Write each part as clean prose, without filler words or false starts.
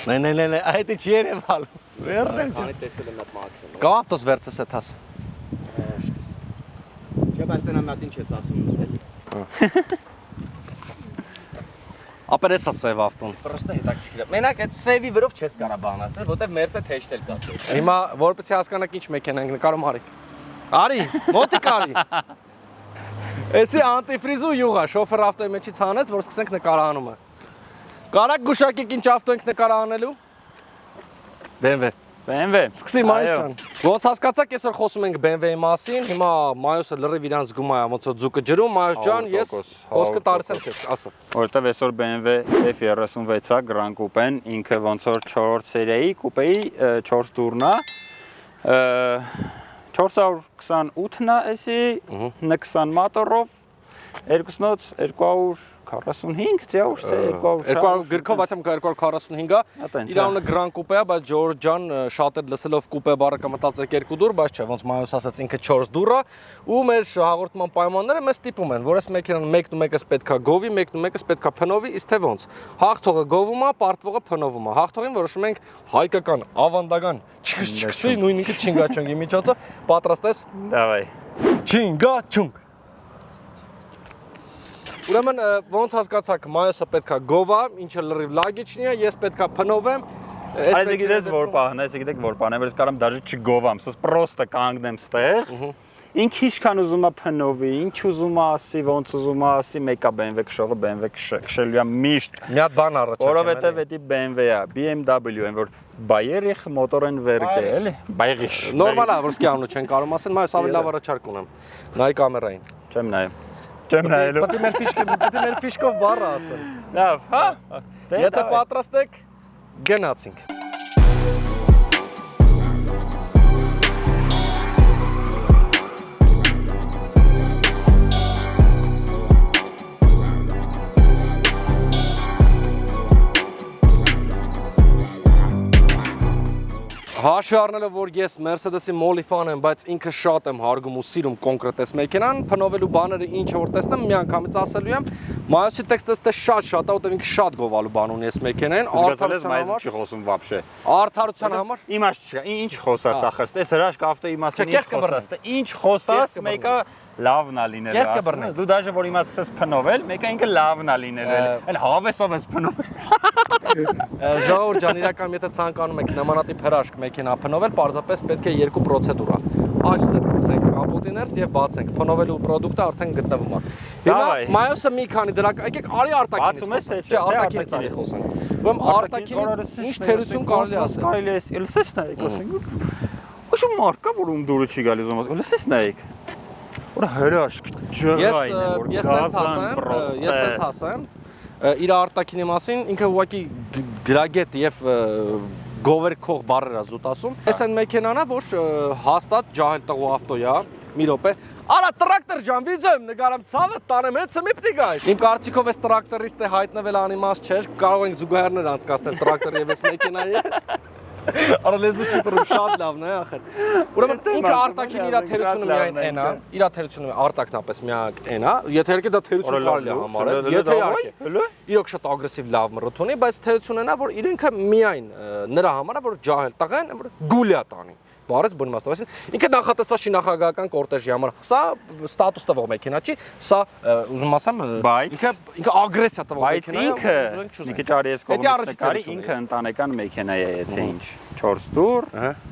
Նե, այդ չի երևալ։ Քանի տեսել եմ այդ մաքրում։ Կա ավտոս վերցես այդ հաս։ Չէ, բայց տենա մատին չես ասում էլի։ Ապեր էսա սև ավտոն։ Պրոստը հետաքրքիր է։ Մենակ այդ սևի վրով չես կարա բան ասել, որտեվ մերսը թեժտել կասել։ Հիմա որպեսզի հասկանաք ինչ մեքենա ենք նկարում արի։ Արի, մոտիկ արի։ Էսի անտիֆրիզու յուղա, շոֆեր ավտոյի մեջից հանեց, որ սկսենք նկարահանումը։ Կարակ գուշակեք ինչ ավտո ենք նկարահանելու։ BMW։ Սկսի Մայոս ջան։ Ոնց հասկացաք, այսօր խոսում ենք BMW-ի մասին, հիմա Մայոսը լրիվ իրան զգում է, ոնց որ ձուկը ջրում, Մայոս ջան, ես խոսքը տարեցեմ քեզ, ասա։ Որտեվ այսօր BMW F36-ա Grand Coupe-ն ինքը ոնց որ 4 սերիայի կուպեի 4 դուրն է 428-ն է էսի, 20 մոտորով, 245 ձեուշ թե 200 գրքով այդեմ 245-ա իրանունը Grand Coupe-ա, բայց Ժորժ ջան շատ էլ լսելով կուպե բառը կմտածեք 2 դուր, բայց չէ, ոնց Մայոս ասաց ինքը 4 դուր է, ու մեր հաղորդման պայմանները մեզ տիպում են, որ այս մեքենան 1-1-ս պետքա գովի, 1-1-ս պետքա փնովի, իսկ թե ոնց։ Հաղթողը գովում է, պարտվողը փնովում է։ Հաղթողին որոշում ենք հայկական, ավանդական, չքսի նույնինքը չինգաչունգի միջոցը, պատրաստ ես։ Դավայ։ Չինգաչունգ։ Ուրեմն ոնց հասկացաք, Մայոսը պետքա գովա, ինչը լրիվ լագիչնի է, ես պետքա փնովեմ։ Այս գիտես որ բան, այս գիտեք որ բան է, որ ես կարամ դաժե չգովամ, սս պրոստը կանգնեմ ստեղ։ Ինք ինչքան ուզում է փնովի, ինչ ուզում է ասի, ոնց ուզում է ասի, մեկա BMW քշողը BMW քշելու է միշտ։ Մի հատ բան առաջ։ Որովհետև էդի BMW-ա, BMW են որ բայերիխ մոտորեն վերք է, էլի։ Բայերիխ։ Նորմալ է, որ սկի անունը չեն կարող ասել, Մայոս ավելի լավ առաջարկ ունեմ։ Նայ կամերային։ Չեմ նայում։ Չեմ նայելու։ Պետք է մեր ֆիշկով բառը ասել։ Լավ, հա։ Եթե պատրաստ եք, գնացինք։ Հաշվի առնելով, որ ես Mercedes-ի մոլիֆան եմ, բայց ինքը շատ եմ հարգում ու սիրում կոնկրետ այս մեքենան, փնովելու բաները ինչը որ տեսնեմ, միանգամից ասելու եմ, Մայոսի տեքստը շատ է, որտեղ ինքը շատ գովալու բան ունի այս մեքենային, արդարության համար չի խոսում вообще։ Արդարության համար իմաստ չկա, ինչ խոսաս ախր, տես հրաշք ավտոյի մասին ինչ խոսաս, ինչ խոսաս, մեկը լավն է լինել, ասում ես, դու դաժե որ իմաց սկսես փնովել, մեկը ինքը լավն է լինել, էլ հավեսով ես փնովել։ Ժողովուրդ ջան, իրական եթե ցանկանում եք նմանատիպ հրաշք մեքենա փնովել, պարզապես պետք է երկու պրոցեդուրա։ Աջ ձեռք գցենք կապոտի ներս եւ բացենք։ Փնովելու պրոդուկտը արդեն գտնվում է։ Հիմա Մայոսը մի քանի դրակ, եկեք արի արտակինից։ Բացում ես թե չէ, արտակինից արի խոսենք։ Ուրեմն արտակինից ինչ թերություն կարելի ասել։ Կարելի է, լսես նայեք, ասենք։ Ո՞շու մարդ կա, որ դուրը չի գալիս ոմաս։ Լսես նայեք։ Որ հրաշք ջղայն է, որ ես սենց ասեմ, իր արտակինի մասին ինքը ուղղակի գրագետ եւ գովերքող բառեր է զուտ ասում։ Այս այն մեքենան է, որ հաստատ ջահել տղու ավտո է, մի րոպե։ Արա տրակտոր ջան, վիդեո եմ նկարում, ցավը տանեմ, հենց մի պիտի գայ։ Իմ կարծիքով այս տրակտորիստը հայտնվել անիմաստ չէ, կարող ենք զուգահեռներ անցկացնել տրակտորի եւ այս մեքենայի։ Արա լեզու չի պրում շատ լավն է ախր։ Ուրեմն ինքը արտակին իր թերությունը միայն այն է, իր թերությունը արտակնապես միակ այն է, եթե իհարկե դա թերություն կարելի է համարել, եթե իհարկե։ Իրոք շատ ագրեսիվ լավ մռոթ ունի, բայց թերությունն է, որ իրենքը միայն նրա համար է, որ ջահել տղան, որ գուլյա տանի։ Բարես բուն իմաստով, այսինքն ինքը նախատեսված չի նախագահական կորտեժի համար։ Սա ստատուս տվող մեքենա չի, սա ուզում ասեմ, ինքը ագրեսիա տվող մեքենա է։ Բայց ինքը մի քիչ արի ես կողմից նկարի, ինքը ընտանեկան մեքենա է, եթե ինչ 4 դուր,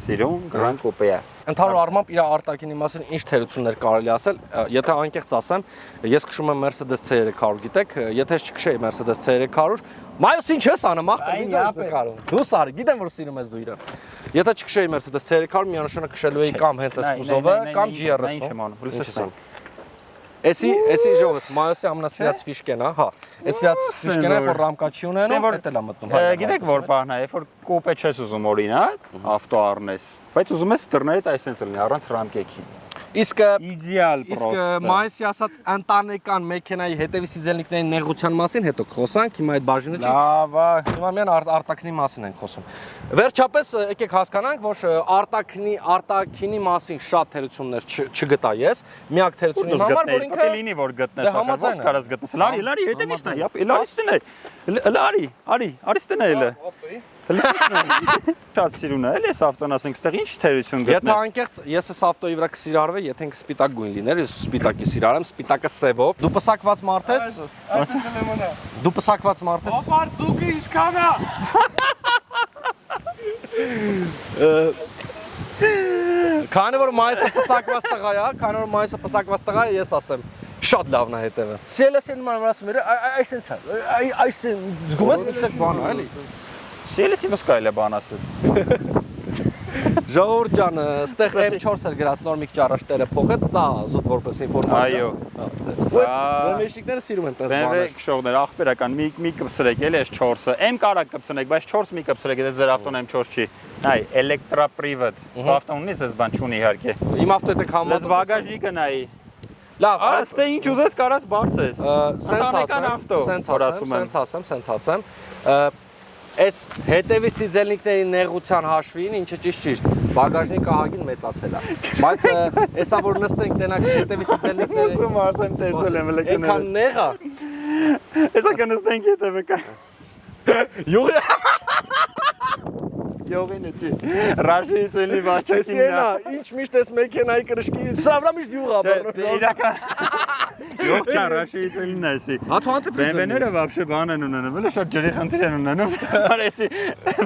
սիրուն, Grand Coupe է։ Ընդհանուր առմամբ իր արտակինի մասին ինչ թերություններ կարելի ասել, եթե անկեղծ ասեմ, ես քշում եմ Mercedes C300, գիտեք, եթե ես չքշեի Mercedes C300, Մայոս ինչ ես անում, ախպեր, ինչ ես նկարում։ Դու սարի, գիտեմ որ սիրում ես դու իրան։ Եթե չքշեի Mercedes C300, միանշանակ քշելու էի կամ հենց այս կուզովը, կամ GR-ը։ Էսի ժողովս, Մայոսի ամենասիրած ֆիշկեն է, հա։ Էս սիրած ֆիշկեն է, որ ռամկա չի ունենում, դա էլ է մտնում։ Գիտեք որ բանն է, երբ որ կուպե չես ուզում օրինակ, ավտո առնես, բայց ուզում ես դռներդ այսպես լինի, առանց ռամկեքի։ Իսկ իդեալ պրոստը։ Իսկ Մայոսի ասած ընտանեկան մեքենայի հետևի սիզելնիկների նեղության մասին հետո կխոսանք, հիմա այդ բաժինը չի։ Լավ, հիմա միան արտակնի մասին ենք խոսում։ Վերջապես եկեք հասկանանք, որ արտակինի մասին շատ թերություններ չգտա ես, միակ թերությունի համար, որ ինքը լինի որ գտնես, ոնց կարաս գտնես։ Լարի, հետևից նայ, լարի ստենա։ Լարի, արի ստենա էլը։ Շատ սիրուն է, էլի այս ավտոն ասենք, ստեղ ինչ թերություն Եթե գտնես։ անկեղծ ես այս ավտոյի վրա կսիրարվեի, եթե ինքը սպիտակ գույն լիներ, ես սպիտակի սիրարեմ, սպիտակը սևով։ Դու պսակված մարդ ես։ Դու պսակված մարդ ես։ Ապարծուկը ինչքան է։ Քանի որ մայիսը պսակված տղա է, քանի որ մայիսը պսակված տղա է, ես ասեմ, շատ լավն է հետևը։ Սիելեսին ման ասում էր, այսինչ է, այսին զգում ես մի քիչ բան է, էլի։ Սիելեսի ո՞ս կարելի է բան ասել։ Ժողովուրդ ջան, ստեղ M4 էր գրած նոր մի քիչ առաջ տերը փոխեց, սա զուտ որպես ինֆորմացիա։ Այո։ BMW-շիկները սիրում են տես BMW բաներ։ քշողներ, աղբերական մի կպցրեք, էլի այս 4-ը։ M կարակ կպցնեք, բայց 4 մի կպցրեք, եթե ձեր ավտոն M4 չի։ Այ, էլեկտրապրիվեդ։ Ավտոն ունի, ես բան չունի իհարկե։ Իմ ավտոյը դեք համոզում։ Լես բագաժնիկը նայի։ Լավ, Աստե ինչ ուզես կարաս բարձես։ Սենց ասեմ։ Այս հետևի սիձելնիկների նեղության հաշվին, ինչը ճիշտ, բագաժնիկը ահագին մեծացել է։ Բայց հեսա որ նստենք տենակ հետևի սիձելնիկների։ Ուսում ասեմ տեսել եմ լեքները։ Այնքան նեղ է։ Հեսա կնստենք հետևը կա։ Յուղի։ Յողինը չի։ Ռաշից էլի վաճակին։ Էսենա, ինչ միշտ էս մեքենայի կրշկի, սա վրա միշտ յուղ է բռնում։ Իրական։ Յող չա Ռաշից էլին է էսի։ Հաթո անտիֆրիզ։ BMW-ները вообще բան են ունենում, էլի շատ ջրի խնդիր են ունենում։ Արեսի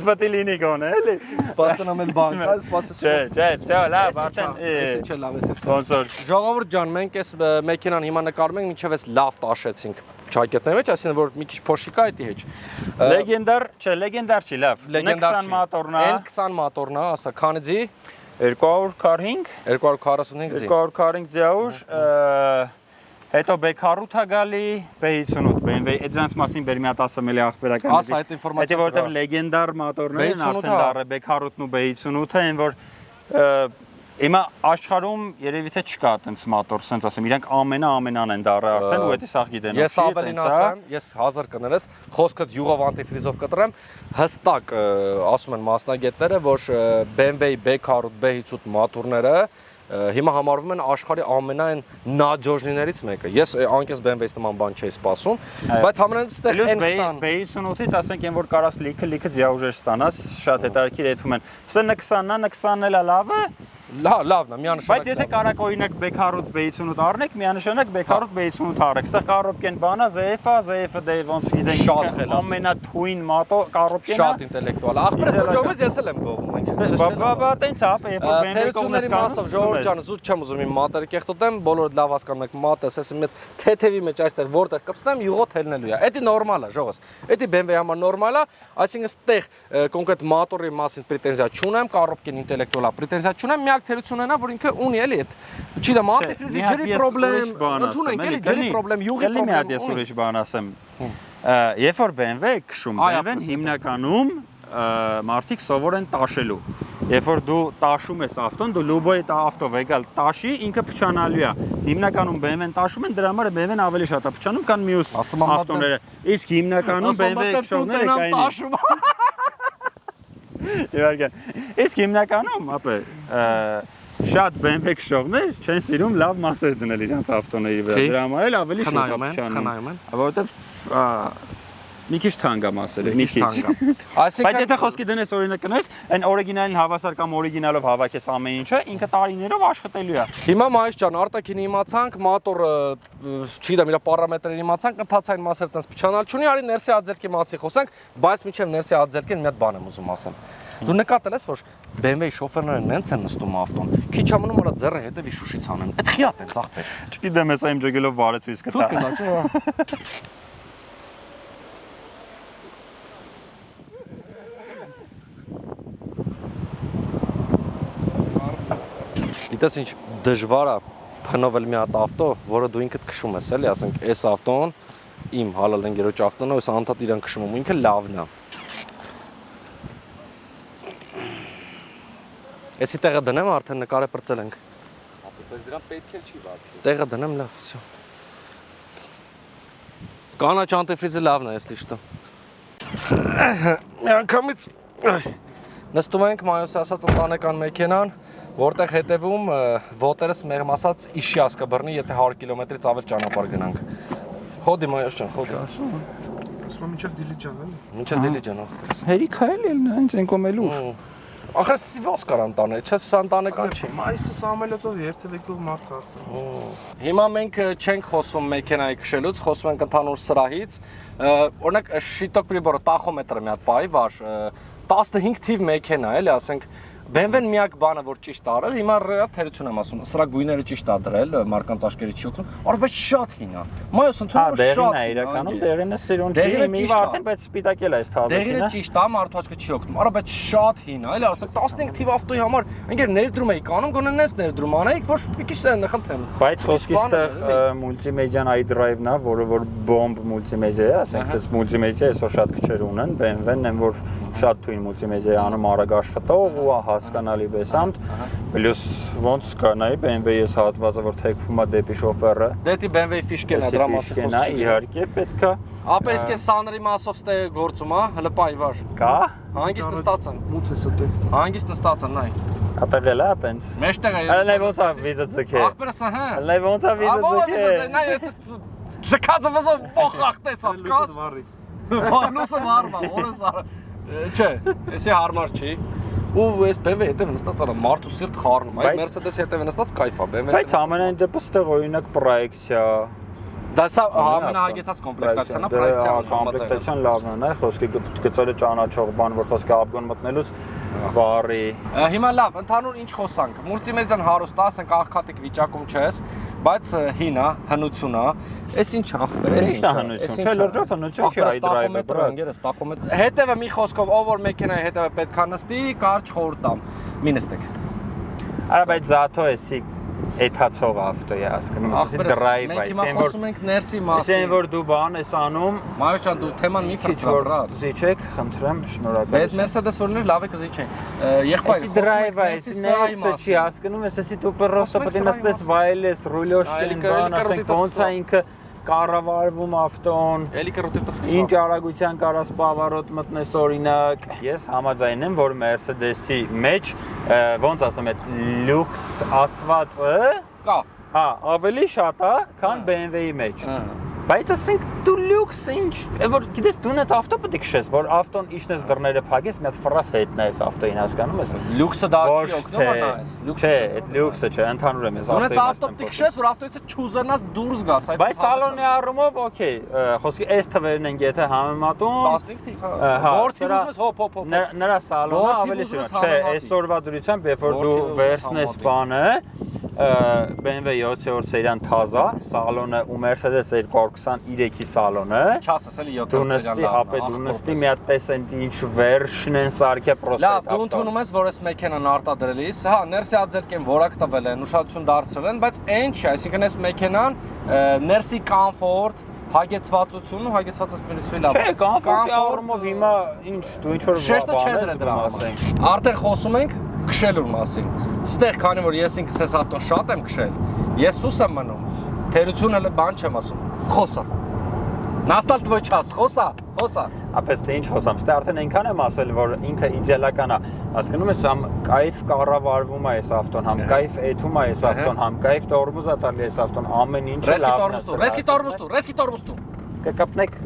ֆտիլինի գոնե, էլի։ Սպաստնամ էլ բան կա, սպասես։ Չէ, վсё, լավ, արդեն։ Էսի չէ լավ, էսի։ Սպոնսոր։ Ժողովուրդ ջան, մենք այս մեքենան հիմա նկարում ենք, մինչև էս լավ տաշեցինք ճակետների մեջ, այսինքն որ մի քիչ փոշիկա է դի հետ։ Լեգենդար, չէ, լեգենդար չի, լավ։ Լեգենդար մատորնա։ N20 մատորնա, ասա, քանի ձի։ 245 245 ձի։ 245 ձիաուժ, հետո B8-ա գալի, B58, BMW, դրանց մասին բեր մի հատ ասեմ էլի աղբերական։ Ասա, այդ ինֆորմացիա։ Եթե որտեղ լեգենդար մատորներ են, արդեն դառը B8-ն ու B58-ը են, որ հիմա աշխարհում երևի թե չկա այդպես մատոր, ասենց ասեմ, իրանք ամենան են դառը արդեն ու դա սաղ գիտեն։ Ես ավելին ասեմ, ես 1000 կներես, խոսքդ յուղով անտիֆրիզով կտրեմ, հստակ ասում են մասնագետները, որ BMW B8, B58 մատորները հիմա համարվում են աշխարհի ամենայն նադյոժներից մեկը։ Ես անկես BMW-ից նման բան չէի սպասում, բայց համենայն ստեղ N20 B58-ից ասենք են որ կարաս լիքը ձիաուժեր ստանաս, շատ հետաքրքիր եթում են։ Սա N20-ն էլ է լավը։ Լավն է, միանշանակ։ Բայց եթե կարակ օրինակ B8 B58 առնեք, միանշանակ B8 B58 առեք։ Ստեղ կարոպկեն բանա, ZF-ը դե ոնց գիտենք, շատ խելաց։ ամենաթույն մատո կարոպկենը։ Շատ ինտելեկտուալ։ Ախպերս ոճոմից ես էլ եմ գովում ենք։ Բաբա տենց ապ, երբ որ BMW թերությունների մասով ժողովուրդ ջան, զուտ չեմ ուզում իմ մատերը կեղտոտեմ, բոլորը լավ հասկանում եք մատը, ասես իմ թեթևի մեջ այստեղ որտեղ կպցնեմ, յուղոտ հելնելու է։ Դա նորմալ է, ժողովս։ Դա BMW-ի համար նորմալ է, այսինքն ստեղ կոնկրետ մատորի մասին պրետենզիա չունեմ, կարոպկեն ինտելեկտուալ պրետենզիա չունեմ, միակ թերությունն է, որ ինքը ունի էլի այդ։ Չգիտեմ, անտիֆրիզի ջրի խնդրեմ, ընդունենք էլի ջրի խնդրեմ, յուղի խնդրեմ։ Մի հատ ես ուրիշ բան ասեմ։ Երբ որ BMW քշում, BMW-ն հիմնականում մարդիկ սովոր են տաշելու։ Երբ որ դու տաշում ես ավտոն, դու լուբոյի ավտով եկալ տաշի, ինքը փչանալու է։ Հիմնականում BMW-ն տաշում են, դրա համար BMW-ն ավելի շատ է փչանում, քան մյուս ավտոները։ Իսկ հիմնականում BMW քշողները կային։ Իհարկե։ Իսկ հիմնականում, ապե, շատ BMW քշողներ չեն սիրում լավ մասեր դնել իրենց ավտոների վրա։ Դրա համար էլ ավելի շատ է փչանում։ Որովհետև մի քիչ թանկ է մասերը, մի քիչ թանկ է։ Բայց եթե խոսքի դնես օրինակ կնես, այն օրիգինալին հավասար կամ օրիգինալով հավաքես ամեն ինչը, ինքը տարիներով աշխատելու է։ Հիմա Մայիս ջան, արտաքին իմացանք, մատորը, չգիտեմ, իր պարամետրերը իմացանք, ընթացային մասերը տենց փչանալ չունի, արի ներսի ածերքի մասի խոսենք, բայց մինչև ներսի ածերքին մի հատ բան եմ ուզում ասեմ։ Դու նկատել ես, որ BMW-ի շոֆերները նենց են նստում ավտոն, քիչ ամնում արա ձեռը հետևի շուշից անեն։ Այդ խիատ են ծախպեր։ Չգիտեմ, ես այն ջգելով վարեց իսկ դա։ Ցույց կտա, չէ՞։ Գիտես ինչ դժվար է փնովել մի հատ ավտո, որը դու ինքդ քշում ես, էլի, ասենք, այս ավտոն իմ հալալ ընկերոջ ավտոն է, ось անդադ իրան քշում, ինքը լավն է։ Էսի տեղը դնեմ, արդեն նկարը պրծել ենք։ Բայց դրան պետք էլ չի բացի։ Տեղը դնեմ, լավ, всё։ Կանաչ անտիֆրիզը լավն է, если что։ Մի անգամից նստում ենք Մայոսի ասած ընտանեկան մեքենան, որտեղ հետևում ոտերս մեղմ ասած իշյաս կբռնի, եթե 100 կիլոմետրից ավել ճանապարհ գնանք։ Խոդի Մայոս ջան, խոդի։ Ասում եմ մինչև Դիլիջան էլի։ Մինչև Դիլիջան ախտես։ Հերիք է էլ այն ցենկոմել ուր։ Ախր ո՞ս կարան տանել, չէ՞ սանտանեկան չի։ Մայիսը Սամվելոտով երթել եկող մարդ արդեն։ Հիմա մենք չենք խոսում մեքենայի քշելուց, խոսում ենք ընդհանուր սրահից։ Օրինակ շիտոկ պրիբորը տախոմետրը մի հատ բայ վար 15 թիվ մեքենա էլի, ասենք BMW-ն միակ բանը որ ճիշտ արել, հիմա ռեալ թերություն եմ ասում, սրա գույները ճիշտ ա դրել, մարդկանց աչքերի չի օգնում, առ բայց շատ հին է։ Մայոս ընդհանուր շատ է իրականում, դեղինը սիրուն չի, մի արդեն բայց սպիտակել է այս թազը։ Դեղինը ճիշտ է, մարդու աչքը չի օգնում, առ բայց շատ հին է, էլի ասենք 15 թիվ ավտոյի համար, ընկեր ներդրում էի կանում, գոնե նես ներդրում անեիք, որ մի քիչ սեն խնդրեմ։ Բայց խոսքիստեղ մուլտիմեդիան iDrive-ն է, որը որ բոմբ մուլտիմեդիա է, ասենք դες մուլտիմեդիա այսօր շատ քչեր ունեն, BMW-ն են որ շատ թույն մուլտիմեդիա անում արագ աշխատող ու հասկանալի բեսանտ, պլյուս ոնց կանայի BMW-իս հատվածը որ թեքվում է դեպի շոֆերը։ Դեպի BMW ֆիշկեն է, դրա մասին խոսքը իհարկե պետքա։ Ապա իսկ է սանրի մասով ստե գործում է, հələ պայվար։ Կա։ Հանգիստ նստածան։ Մութ է ստե։ Հանգիստ նստածան, նայ։ Ատեղել է այտենց։ Մեջտեղ է։ Հələ ոնց է վիզա ձգե։ Ախպերս հա։ Հələ ոնց է վիզա ձգե։ Նայ ես ձգածը վզով փոխախ տեսած կաս։ Վարի։ Վանուսը վարվա, օրս արա։ Չէ, էսի հարմար չի։ Ու այս BMW հետև նստած արա մարդու սիրտ խառնում։ Այ Mercedes-ի հետև նստած կայֆ է, BMW։ Բայց ամենայն դեպս տեղ օրինակ պրոյեկցիա։ Դա սա ամենահագեցած կոմպլեկտացիան է, պրոյեկցիան կոմպլեկտացիան լավն է, խոսքի գծերը ճանաչող բան, որ խոսքը աբգոն մտնելուց վարի։ Հիմա լավ, ընդհանուր ինչ խոսանք։ Մուլտիմեդիան հարուստ է, ասենք աղքատիկ վիճակում չես, բայց հին է, հնություն է։ Էս ինչ ախպեր, էս ինչ է հնություն, չէ, լրջով հնություն չի iDrive-ը, բրատ։ Հետևը մի խոսքով, ով որ մեքենայի հետևը պետք է նստի, կարճ խորտ տամ։ Մի նստեք։ Արա բայց զաթո էսի էթացող ավտո է հասկանում, ասի դրայվ է, մենք հիմա խոսում ենք ներսի մասին։ Ասեն որ դու բան ես անում, Մայոս ջան, դու թեման մի ֆրծրա, բրատ։ Զիչեք, խնդրեմ, շնորհակալ։ Այդ Mercedes որ լավ է կզիչեն։ Եղբայր, էսի դրայվ է, էսի ներսը չի հասկանում, էսի դու պրոստը պետք է նստես վայելես, ռուլյոշկեն բան, ասենք ոնց է ինքը կառավարվում ավտոն, էլի կրոտիտը սկսվում։ Ինչ արագության կարաս բավարոտ մտնես օրինակ։ Ես համաձայն եմ, որ Mercedes-ի մեջ ոնց ասեմ, այդ լյուքս ասվածը կա։ Հա, ավելի շատ է, քան BMW-ի մեջ։ Բայց ասենք դու լյուքս ինչ, որ գիտես դու նենց ավտո պետք է քշես, որ ավտոն իջնես դռները փակես, մի հատ ֆրաս հետն է այս ավտոյին, հասկանում ես։ Լյուքսը դա չի օգնում անայես։ Չէ, այդ լյուքսը չէ, ընդհանուր եմ ես ավտոյին։ Դու ավտո պետք է քշես, որ ավտոյից չուզենաս դուրս գաս, այդ։ Բայց սալոնի առումով օքեյ, խոսքի այս թվերն են եթե համեմատում 15 թիվ, հա։ Որտի ուզես հոп հոп հոп։ Նրա սալոնը ավելի շուտ չէ, այսօրվա դրությամբ, երբ որ դու վերցնես բանը BMW 7-րդ սերիան թազա, սալոնը ու Mercedes 223-ի սալոնը։ Չասես էլի 7-րդ Դու նստի, ապե դու նստի մի հատ տեսենք ինչ վերջն են սարքե պրոստետ։ Լավ, դու ընդունում ես, որ այս մեքենան արտադրելիս, հա, ներսի ածելքեն որակ տվել են, ուշադրություն դարձրել են, բայց այն չէ, այսինքն այս մեքենան ներսի կոմֆորտ հագեցվածություն ու հագեցվածությունը լավ։ Չէ, կոմֆորտի առումով հիմա ինչ, դու ինչ որ շեշտը չեն դրել դրա մասին։ Արդեն խոսում ենք քշելու մասին։ Ստեղ քանի որ ես ինքս այս ավտոն շատ եմ քշել, ես սուս եմ մնում։ Թերություն հələ բան չեմ ասում։ Խոսա։ Նաստալ твой час, խոսա։ Ապես թե ինչ խոսամ, ստե արդեն այնքան եմ ասել, որ ինքը իդեալական է։ Հասկանում ես, համ կայֆ կառավարվում է այս ավտոն, համ կայֆ էթում է այս ավտոն, համ կայֆ տորմուզ է տալի այս ավտոն, ամեն ինչը լավն է։ Ռեսկի տորմուստու։ Կկապնեք։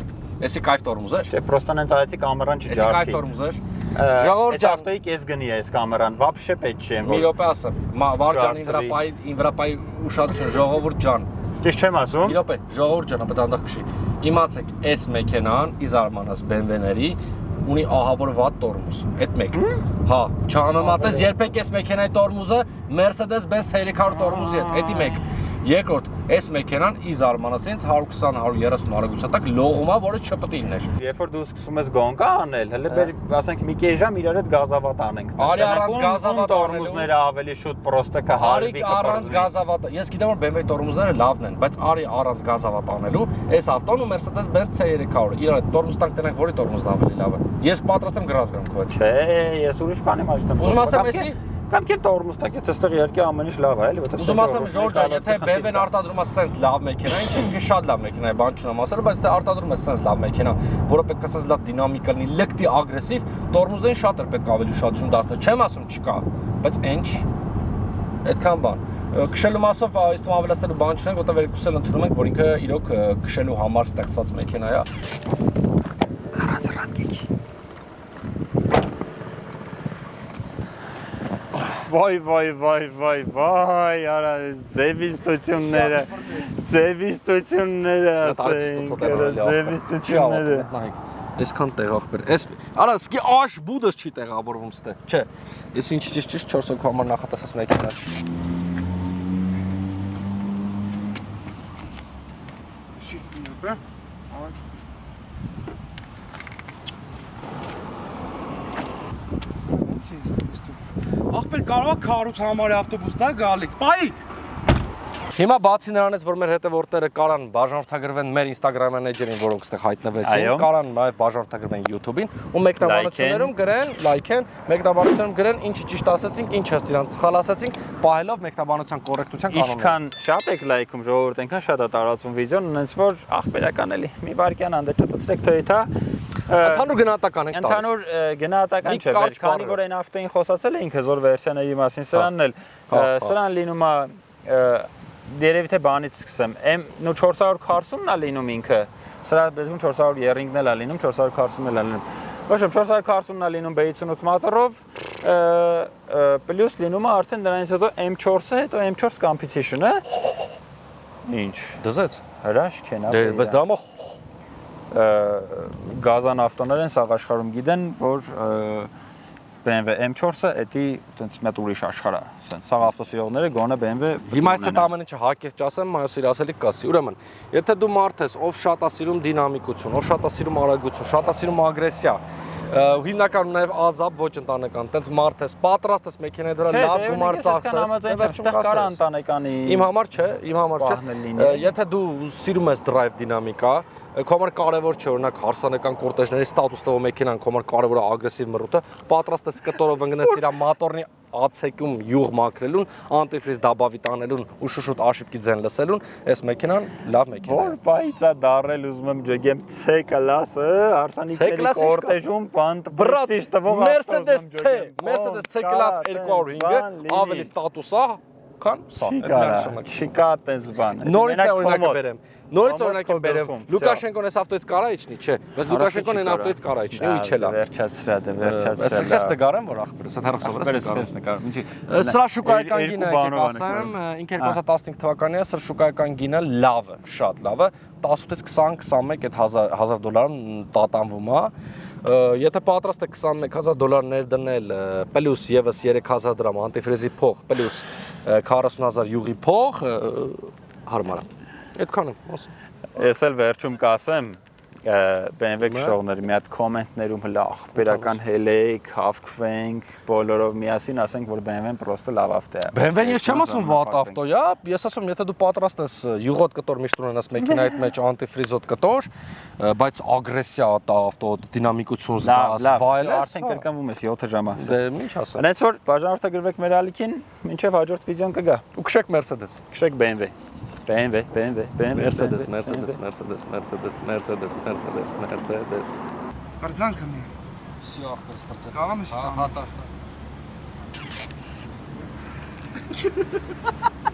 Էսի կայֆ տորմուզ էր։ Դե պրոստա նենց արեցի կամերան Էսի կայֆ չջարդի։ տորմուզ էր։ Ժողովուրդ ավտոյի կես գնի է այս կամերան, вообще պետք չէ։ Մի րոպե ասեմ, Վարջան ինվրապայի ուշադրություն, ժողովուրդ ջան։ Ճիշտ չեմ ասում։ Մի րոպե, ժողովուրդ ջան, ապա դանդաղ քշի։ Իմացեք, այս մեքենան ի զարմանաս BMW-ների ունի ահավոր վատ տորմուզ։ Այդ մեկ։ Հա, չհամեմատես երբեք այս մեքենայի տորմուզը Mercedes-Benz 300 տորմուզի հետ։ Էդի մեկ։ Երկրորդ, այս մեքենան ի զարմանաս ինձ 120-130 արագության տակ լողում է, որը չպետք է լիներ։ Երբ որ դու սկսում ես գոնկա անել, հələ ասենք մի կես ժամ իրար հետ գազավատ անենք։ Արի առանց գազավատ տորմուզները ավելի շուտ պրոստը կհարվի առանց գազավատ։ Ես գիտեմ որ BMW տորմուզները լավն են, բայց արի առանց գազավատ անելու, այս ավտոն ու Mercedes-Benz C300 իրար հետ տորմուզ տանք տնենք, որի տորմուզն ավելի լավ է։ Ես պատրաստ եմ գրած գամ քո հետ։ Չէ, ես ուրիշ բան եմ ասում։ Ուզում ասեմ էսի Կամ կել տորմուզ տակ, եթե ստեղ իհարկե ամեն ինչ լավ է, էլի, որտեղ ուզում ասեմ Ժորժ ջան, եթե BMW-ն արտադրում է սենց լավ մեքենա, ինչ ինքը շատ լավ մեքենա է, բան չունեմ ասել, բայց եթե արտադրում է սենց լավ մեքենա, որը պետք է սենց լավ դինամիկա լինի, լկտի ագրեսիվ, տորմուզներին շատ էր պետք ավելի ուշադրություն դարձնել, չեմ ասում չկա, բայց ինչ այդքան բան։ Քշելու մասով այս թվում ավելացնելու բան չունենք, որտեղ երկուսս էլ ընդունում ենք, որ ինքը իրոք քշելու համար ստեղծված մեքենա է։ Վայ, արա ձևիստությունները ասենք, ձևիստությունները։ Այսքան տեղախ բեր։ Այս արա սկի աշ բուդս չի տեղավորվում ստե։ Չէ։ Ես ինչ ճիշտ ճիշտ 4 հոգու համար նախատեսած մեքենա չի։ Շիտնիը, Ախպեր կարող է քարոց համարի ավտոբուսն է գալիք։ Բայ։ Հիմա բացի նրանից, որ մեր հետևորդները կարան բաժանորդագրվեն մեր Instagram-յան էջերին, որոնք ստեղ հայտնվեցին, կարան նաև բաժանորդագրվեն YouTube-ին ու մեկնաբանություններում գրեն, լայքեն, մեկնաբանություններում գրեն, ինչը ճիշտ ասացինք, ինչ հստի իրան սխալ ասացինք, պահելով մեկնաբանության կոռեկտության կանոնները։ Ինչքան շատ եք լայքում ժողովուրդ, այնքան շատ է տարածում վիդեոն, այնց որ ախպերական էլի մի վարքյան անդե չտցրեք թեթա։ Ընդհանուր գնահատական ենք տալիս։ Ընդհանուր գնահատական չէ, քանի որ այն ավտոին խոսացել էինք հզոր վերսիաների մասին, սրանն էլ սրան լինում է Երևի թե բանից սկսեմ, նո 440-ն է լինում ինքը, սրա բեզում 430-ն էլ է լինում, 440-ն էլ է լինում։ Ոչ, 440-ն է լինում B58 մոտորով, պլյուս լինում է արդեն դրանից հետո M4-ը, հետո M4 Competition-ը։ Ինչ։ Դզեց։ Հրաշք են, բայց դա մո գազան ավտոներ են սաղ աշխարհում գիտեն, որ BMW M4-ը էդի այտենց մեծ ուրիշ աշխարհ է, ասեն, սաղ ավտոսիրողները գոնե BMW։ Հիմա այս ամեն ինչը հակերտ ասեմ, մայոս իրասելիք կասի։ Ուրեմն, եթե դու մարդ ես, ով շատ է սիրում դինամիկություն, ով շատ է սիրում արագություն, շատ է սիրում ագրեսիա, հիմնականում նաև ազապ ոչ ընտանեկան, այտենց մարդ ես, պատրաստ ես մեքենայի վրա լավ գումար ծախսես, այդտեղ կարա ընտանեկանի։ Իմ համար չէ, Եթե դու սիրում ես drive դինամիկա, քո համար կարևոր չէ, օրինակ հարսանեկան կորտեժների ստատուս տվող մեքենան, քո համար կարևոր է ագրեսիվ մռութը, պատրաստ ես կտորով ընկնես իր մոտորնի ացեկում յուղ մաքրելուն, անտիֆրիզ դաբավի տանելուն ու շուշուտ աշիպկի ձեն լսելուն, այս մեքենան լավ մեքենա է։ Որ բայց է դարել ուզում եմ ջգեմ C-կլասը, հարսանիքների կորտեժում բանտբրացիչ տվող Mercedes C-կլաս 205-ը ավելի ստատուս է, քան սա։ Չկա տես բան։ Նորից օրինակը բերեմ։ Նորից օրինակ եմ բերեմ։ Լուկաշենկոն այս ավտոից կարա իջնի, չէ։ Բայց Լուկաշենկոն այն ավտոից կարա իջնի ու իջելա։ Վերջացրա դե, Այս քեզ դգարեմ, որ ախպերս, այդ հերոսավորս նկարում։ Սրա շուկայական գինը եկեք ասեմ, ինքը 2015 թվականի է, սրա շուկայական գինը լավ է, շատ լավ է, 18-ից 20-21 այդ $1000 տատանվում է։ Եթե պատրաստ է $21000 ներդնել, պլյուս եւս 3000 դրամ անտիֆրեզի փող, պլյուս 40000 յուղի փող, հարմար է։ Այդքան եմ ասում։ Ես էլ վերջում կասեմ, BMW քշողների մի հատ կոմենտներում հլա ախպերական հելեիք, հավքվենք, բոլորով միասին ասենք, որ BMW-ն պրոստը լավ ավտո է։ BMW-ն ես չեմ ասում վատ ավտո է, ես ասում եթե դու պատրաստ ես յուղոտ կտոր միշտ ունենաս մեքենայիդ մեջ անտիֆրիզոտ կտոր, բայց ագրեսիա տա ավտո, դինամիկություն զգաս, վայելես, արդեն կրկնվում ես 7 ժամը։ Դե ինչ ասեմ։ Այնց որ բաժանորդագրվեք մեր ալիքին, մինչև հաջորդ վիդեոն կգա։ Ու քշեք Mercedes։ Քշեք BMW։ Mercedes։ Բարձանքը մի։ Всё, ախպերս բարձր։ Կարամ ես տանը։ Հա։